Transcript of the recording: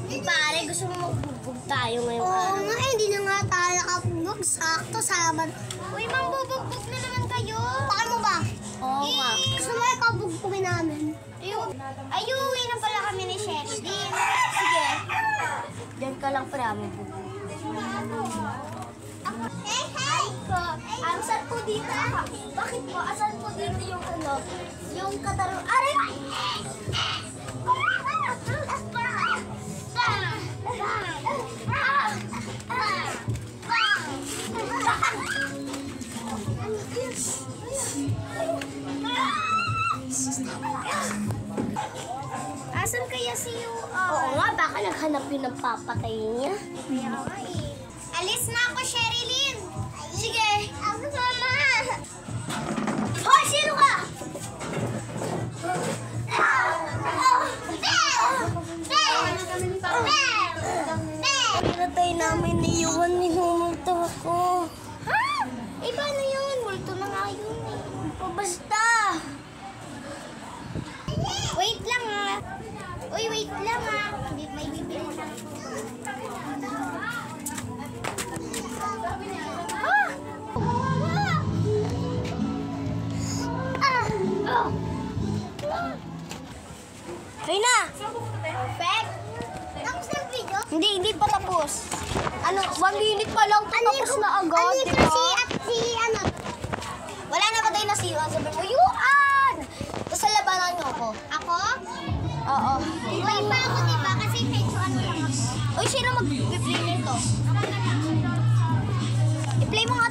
Pare, gusto mo magbugbog tayo ngayon? Oo nga, hindi na nga tayo nakabugbog. Sakto, saman. Uy, mambubugbog na naman kayo. Bakit mo ba? Oo nga. Gusto mo ikabugbogin namin? Ay, uwi na pala kami ni Sherilyn. Sige. Diyan ka lang para magbugbog. Hey, hey! Asan po dito? Bakit po? Asan po dito yung ano? Yung katarong... Aray! Asan kaya si UR? Oo nga, baka naghanap yun ng papatay niya. Kaya nga eh. Alis na ako, Sherilyn! Sige! Ako mama! Hoy, sino ka? Pinatay namin ni Yuan, minumulto ako. Ha? Eh, paano yun? Multo na nga yun eh. O, basta. Wait lang ha. Uy, wait lang ha. May bibili na. Okay na. Perfect. Tapos ng video? Hindi pa tapos. Ano, 1 minute pa lang tapos na agad, Ano di yung ba? ano? Wala na patay na si Yuan. Sabi mo, Yuan! Tapos sa labanan niyo ako. Ako? Oo. Wait pa ako, diba? Kasi medyo ano lang ako. Uy, sino mag-play nito? I-play mo nga.